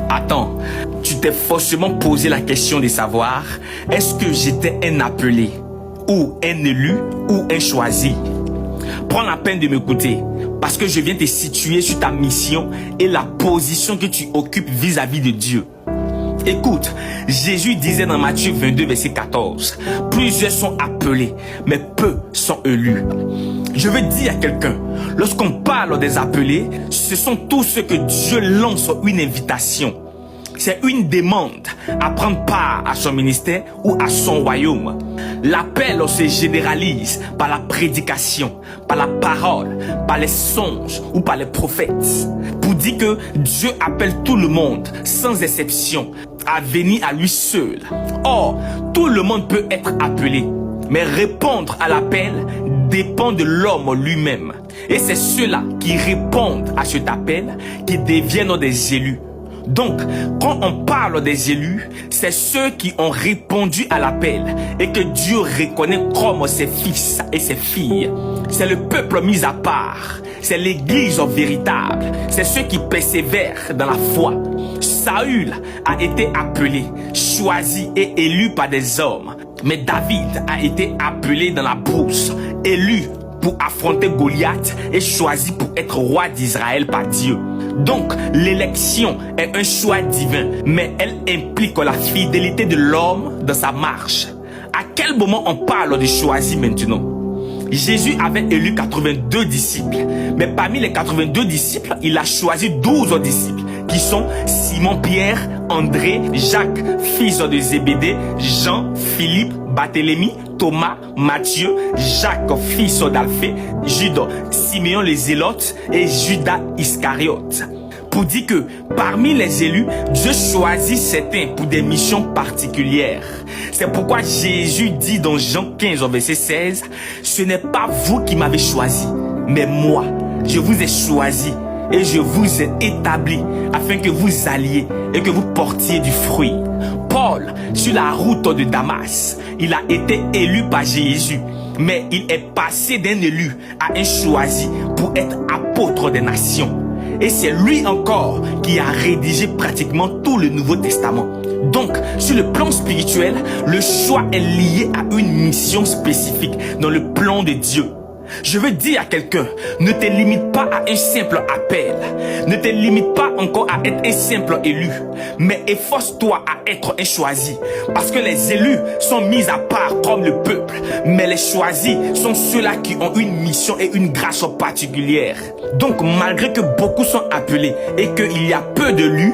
Attends, tu t'es forcément posé la question de savoir, est-ce que j'étais un appelé, ou un élu, ou un choisi? Prends la peine de m'écouter, parce que je viens te situer sur ta mission et la position que tu occupes vis-à-vis de Dieu. Écoute, Jésus disait dans Matthieu 22, verset 14, « Plusieurs sont appelés, mais peu sont élus. » Je veux dire à quelqu'un, lorsqu'on parle des appelés, ce sont tous ceux que Dieu lance une invitation. C'est une demande à prendre part à son ministère ou à son royaume. L'appel se généralise par la prédication, par la parole, par les songes ou par les prophètes. Pour dire que Dieu appelle tout le monde, sans exception, à venir à lui seul. Or, tout le monde peut être appelé, mais répondre à l'appel dépend de l'homme lui-même. Et c'est ceux-là qui répondent à cet appel qui deviennent des élus. Donc, quand on parle des élus, c'est ceux qui ont répondu à l'appel et que Dieu reconnaît comme ses fils et ses filles. C'est le peuple mis à part. C'est l'église véritable. C'est ceux qui persévèrent dans la foi. Saül a été appelé, choisi et élu par des hommes. Mais David a été appelé dans la brousse, élu pour affronter Goliath et choisi pour être roi d'Israël par Dieu. Donc, l'élection est un choix divin, mais elle implique la fidélité de l'homme dans sa marche. À quel moment on parle de choisi maintenant? Jésus avait élu 82 disciples, mais parmi les 82 disciples, il a choisi 12 disciples, qui sont Simon-Pierre, André, Jacques, fils de Zébédée, Jean, Philippe, Barthélemy, Thomas, Matthieu, Jacques, fils d'Alphée, Jude, Siméon les Zélotes et Judas Iscariote. Pour dire que parmi les élus, Dieu choisit certains pour des missions particulières. C'est pourquoi Jésus dit dans Jean 15, verset 16, « Ce n'est pas vous qui m'avez choisi, mais moi, je vous ai choisi et je vous ai établi afin que vous alliez et que vous portiez du fruit. » Paul, sur la route de Damas, il a été élu par Jésus, mais il est passé d'un élu à un choisi pour être apôtre des nations. Et c'est lui encore qui a rédigé pratiquement tout le Nouveau Testament. Donc, sur le plan spirituel, le choix est lié à une mission spécifique dans le plan de Dieu. Je veux dire à quelqu'un, ne te limite pas à un simple appel. Ne te limite pas encore à être un simple élu. Mais efforce-toi à être un choisi. Parce que les élus sont mis à part comme le peuple. Mais les choisis sont ceux-là qui ont une mission et une grâce particulière. Donc malgré que beaucoup sont appelés et qu'il y a peu d'élus,